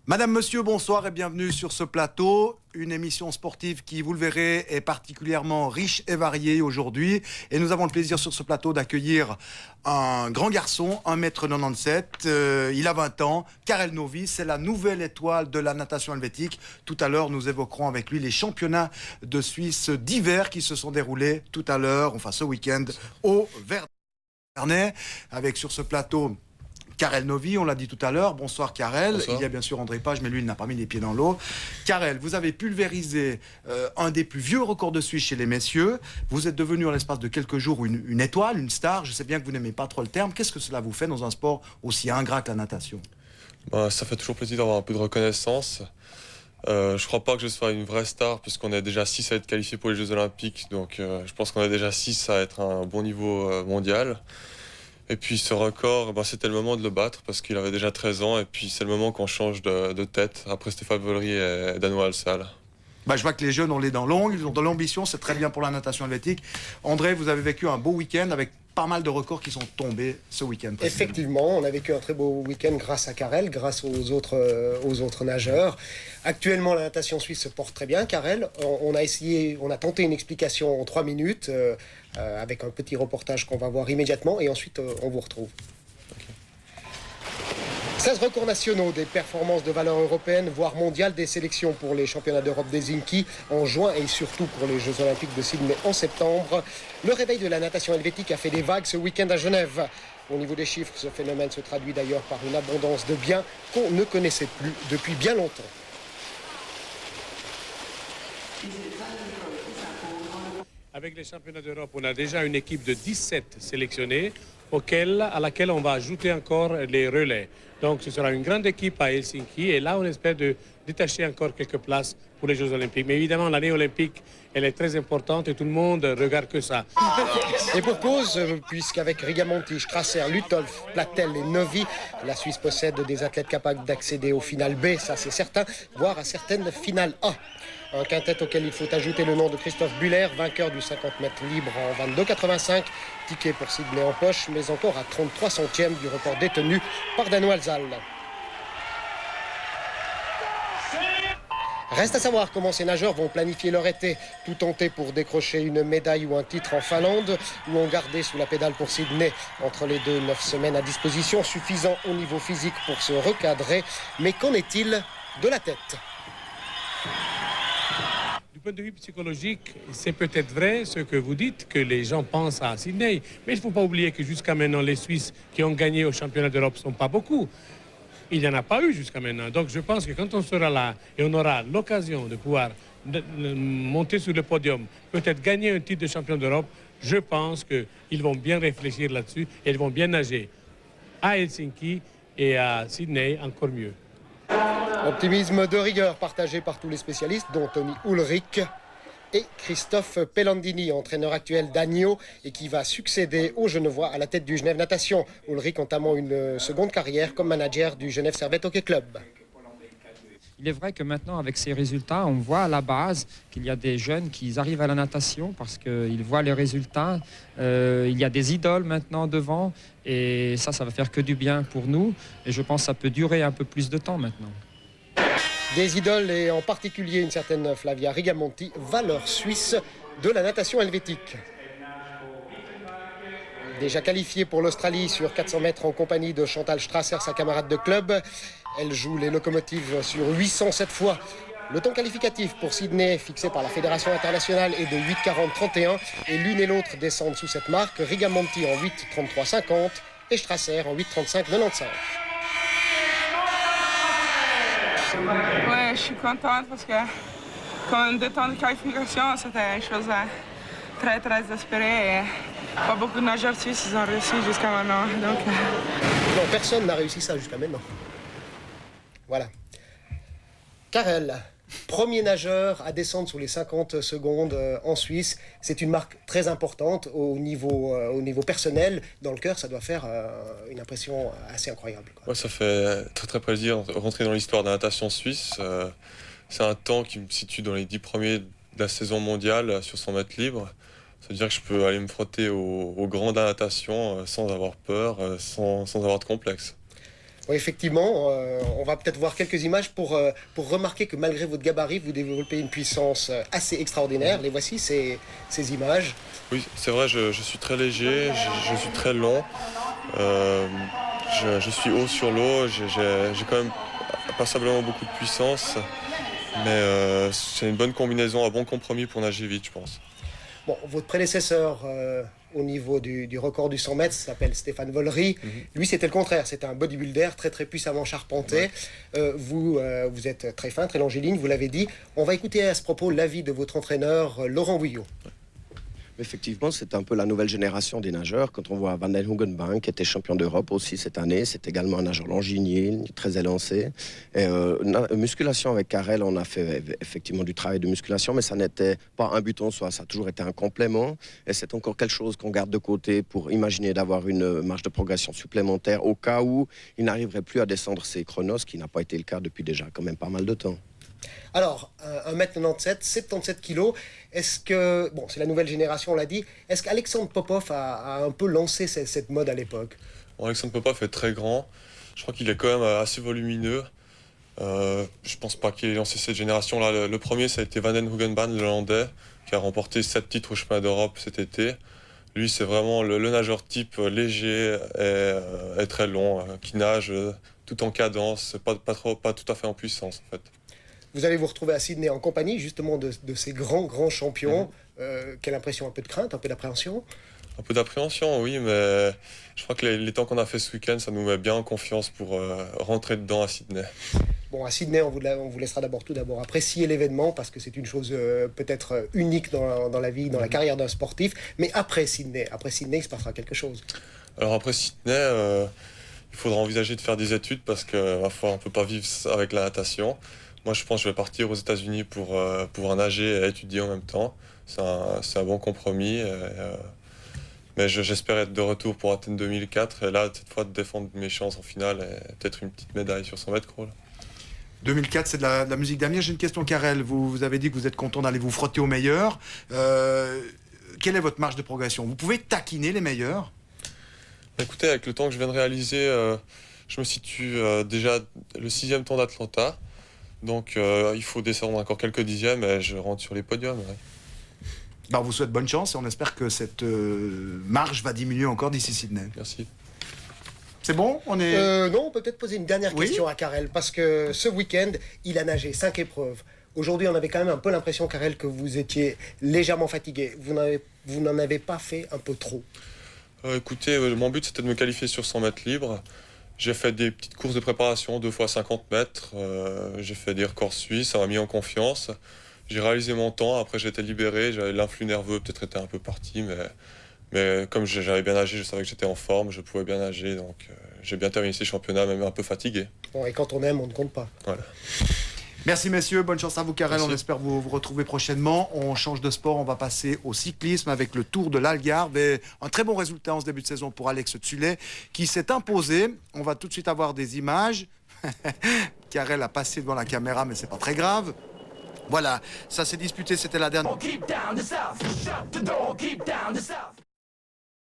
Madame, monsieur, bonsoir et bienvenue sur ce plateau. Une émission sportive qui, vous le verrez, est particulièrement riche et variée aujourd'hui. Et nous avons le plaisir sur ce plateau d'accueillir un grand garçon, 1,97 m. Il a 20 ans. Karel Novy, c'est la nouvelle étoile de la natation helvétique. Tout à l'heure, nous évoquerons avec lui les championnats de Suisse d'hiver qui se sont déroulés tout à l'heure, enfin ce week-end, au Verdun. Avec sur ce plateau Karel Novy, on l'a dit tout à l'heure. Bonsoir Karel. Bonsoir. Il y a bien sûr André Page, mais lui, il n'a pas mis les pieds dans l'eau. Karel, vous avez pulvérisé un des plus vieux records de Suisse chez les messieurs. Vous êtes devenu en l'espace de quelques jours une étoile, une star. Je sais bien que vous n'aimez pas trop le terme. Qu'est-ce que cela vous fait dans un sport aussi ingrat que la natation? Ça fait toujours plaisir d'avoir un peu de reconnaissance. Je crois pas que je sois une vraie star puisqu'on est déjà 6 à être qualifiés pour les Jeux Olympiques. Donc je pense qu'on est déjà 6 à être à un bon niveau mondial. Et puis ce record, c'était le moment de le battre parce qu'il avait déjà 13 ans. Et puis c'est le moment qu'on change de tête après Stéphane Vollery et Danois Alsal. Je vois que les jeunes ont les dents longues, ils ont de l'ambition, c'est très bien pour la natation helvétique. André, vous avez vécu un beau week-end avec pas mal de records qui sont tombés ce week-end. Effectivement, on a vécu un très beau week-end grâce à Karel, grâce aux autres nageurs. Actuellement, la natation suisse se porte très bien. Karel, on a tenté une explication en 3 minutes avec un petit reportage qu'on va voir immédiatement et ensuite on vous retrouve. 16 records nationaux, des performances de valeur européenne, voire mondiale, des sélections pour les championnats d'Europe d'Helsinki en juin et surtout pour les Jeux Olympiques de Sydney en septembre. Le réveil de la natation helvétique a fait des vagues ce week-end à Genève. Au niveau des chiffres, ce phénomène se traduit d'ailleurs par une abondance de biens qu'on ne connaissait plus depuis bien longtemps. Avec les championnats d'Europe, on a déjà une équipe de 17 sélectionnés à laquelle on va ajouter encore les relais. Donc ce sera une grande équipe à Helsinki et là on espère de détacher encore quelques places pour les Jeux Olympiques. Mais évidemment l'année olympique, elle est très importante et tout le monde regarde que ça. Et pour cause, puisqu'avec Rigamonti, Strasser, Lutolf, Plattel et Novy, la Suisse possède des athlètes capables d'accéder aux finales B, ça c'est certain, voire à certaines finales A. Un quintet auquel il faut ajouter le nom de Christophe Buller, vainqueur du 50 mètres libre en 22,85. Ticket pour Sydney en poche, mais encore à 33 centièmes du record détenu par Danois Alsal. Reste à savoir comment ces nageurs vont planifier leur été. Tout tenter pour décrocher une médaille ou un titre en Finlande ou en garder sous la pédale pour Sydney. Entre les deux, 9 semaines à disposition, suffisant au niveau physique pour se recadrer. Mais qu'en est-il de la tête ? Du point de vue psychologique, c'est peut-être vrai ce que vous dites, que les gens pensent à Sydney. Mais il ne faut pas oublier que jusqu'à maintenant, les Suisses qui ont gagné au championnat d'Europe ne sont pas beaucoup. Il n'y en a pas eu jusqu'à maintenant. Donc je pense que quand on sera là et on aura l'occasion de pouvoir monter sur le podium, peut-être gagner un titre de champion d'Europe, je pense qu'ils vont bien réfléchir là-dessus et ils vont bien nager. À Helsinki et à Sydney, encore mieux. Optimisme de rigueur partagé par tous les spécialistes, dont Tony Ulrich et Christophe Pellandini, entraîneur actuel d'Agno et qui va succéder au Genevois à la tête du Genève Natation. Ulrich entamant une seconde carrière comme manager du Genève Servette Hockey Club. Il est vrai que maintenant, avec ces résultats, on voit à la base qu'il y a des jeunes qui arrivent à la natation parce qu'ils voient les résultats. Il y a des idoles maintenant devant et ça va faire que du bien pour nous. Et je pense que ça peut durer un peu plus de temps maintenant. Des idoles et en particulier une certaine Flavia Rigamonti, valeur suisse de la natation helvétique. Déjà qualifiée pour l'Australie sur 400 mètres en compagnie de Chantal Strasser, sa camarade de club. Elle joue les locomotives sur 800 cette fois. Le temps qualificatif pour Sydney, fixé par la Fédération internationale, est de 8,40,31 et l'une et l'autre descendent sous cette marque. Rigamonti en 8,33,50 et Strasser en 8,35,95. Ouais, je suis contente parce que comme 2 temps de qualification, c'était une chose très très espérée et pas beaucoup de nageurs suisses ils ont réussi jusqu'à maintenant. Donc... Non, personne n'a réussi ça jusqu'à maintenant. Voilà. Karel, premier nageur à descendre sous les 50 secondes en Suisse. C'est une marque très importante au niveau personnel. Dans le cœur, ça doit faire une impression assez incroyable, quoi. Ouais, ça fait très très plaisir de rentrer dans l'histoire de la natation suisse. C'est un temps qui me situe dans les 10 premiers de la saison mondiale sur 100 mètres libres. Ça veut dire que je peux aller me frotter aux grands de la natation sans avoir peur, sans avoir de complexe. Oui, effectivement, on va peut-être voir quelques images pour remarquer que malgré votre gabarit, vous développez une puissance assez extraordinaire. Les voici, ces images. Oui, c'est vrai, je suis très léger, je suis très long. Je suis haut sur l'eau, j'ai quand même passablement beaucoup de puissance. Mais c'est une bonne combinaison, un bon compromis pour nager vite, je pense. Bon, votre prédécesseur au niveau du record du 100 mètres s'appelle Stéphane Vollery. Lui, c'était le contraire. C'était un bodybuilder très très puissamment charpenté. Vous êtes très fin, très longiligne, vous l'avez dit. On va écouter à ce propos l'avis de votre entraîneur Laurent Bouillot. Effectivement, c'est un peu la nouvelle génération des nageurs. Quand on voit Van den Hoogenbaan, qui était champion d'Europe aussi cette année, c'est également un nageur longiligne, très élancé. Et, musculation avec Karel, on a fait effectivement du travail de musculation, mais ça n'était pas un but en soi, ça a toujours été un complément. Et c'est encore quelque chose qu'on garde de côté pour imaginer d'avoir une marge de progression supplémentaire au cas où il n'arriverait plus à descendre ses chronos, ce qui n'a pas été le cas depuis déjà quand même pas mal de temps. Alors, 1m97, 77 kilos, est-ce que, bon, c'est la nouvelle génération, on l'a dit, est-ce qu'Alexandre Popov a un peu lancé cette mode à l'époque? Bon, Alexandre Popov est très grand, je crois qu'il est quand même assez volumineux. Je pense pas qu'il ait lancé cette génération-là. Le premier, ça a été Van den Hoogenbaan, le Hollandais, qui a remporté 7 titres au championnat d'Europe cet été. Lui, c'est vraiment le nageur type léger et très long, qui nage tout en cadence, pas tout à fait en puissance en fait. Vous allez vous retrouver à Sydney en compagnie justement de ces grands champions. Quelle impression? Un peu de crainte, un peu d'appréhension? Un peu d'appréhension, oui, mais je crois que les temps qu'on a fait ce week-end, ça nous met bien en confiance pour rentrer dedans à Sydney. Bon, à Sydney, on vous laissera tout d'abord apprécier l'événement parce que c'est une chose peut-être unique dans la vie, dans la carrière d'un sportif. Mais après Sydney, il se passera quelque chose. Alors après Sydney, il faudra envisager de faire des études parce qu'on ne peut pas vivre avec la natation. Moi, je pense que je vais partir aux États-Unis pour pouvoir nager et étudier en même temps. C'est un bon compromis. Mais j'espère être de retour pour Athènes 2004 et là, cette fois, de défendre mes chances en finale et peut-être une petite médaille sur 100 mètres crawl. 2004, c'est de la musique d'avenir. J'ai une question, Karel. Vous avez dit que vous êtes content d'aller vous frotter aux meilleurs. Quelle est votre marge de progression? Vous pouvez taquiner les meilleurs? Écoutez, avec le temps que je viens de réaliser, je me situe déjà le 6e temps d'Atlanta. Donc il faut descendre encore quelques dixièmes et je rentre sur les podiums. Ouais. On vous souhaite bonne chance et on espère que cette marge va diminuer encore d'ici Sydney. Merci. C'est bon? Non, on peut peut-être poser une dernière question à Karel, parce que ce week-end, il a nagé 5 épreuves. Aujourd'hui, on avait quand même un peu l'impression, Karel, que vous étiez légèrement fatigué. Vous n'en avez pas fait un peu trop? Écoutez, mon but c'était de me qualifier sur 100 mètres libres. J'ai fait des petites courses de préparation, 2 fois 50 mètres. J'ai fait des records suisses, ça m'a mis en confiance. J'ai réalisé mon temps, après j'ai été libéré, l'influx nerveux peut-être était un peu parti, mais comme j'avais bien nagé, je savais que j'étais en forme, je pouvais bien nager, donc j'ai bien terminé ces championnats, même un peu fatigué. Bon, et quand on aime, on ne compte pas. Voilà. Merci messieurs, bonne chance à vous Karel, Merci. On espère vous retrouver prochainement. On change de sport, on va passer au cyclisme avec le Tour de l'Algarve et un très bon résultat en ce début de saison pour Alex Tsulay qui s'est imposé. On va tout de suite avoir des images. Karel a passé devant la caméra mais c'est pas très grave. Voilà, ça s'est disputé, c'était la dernière.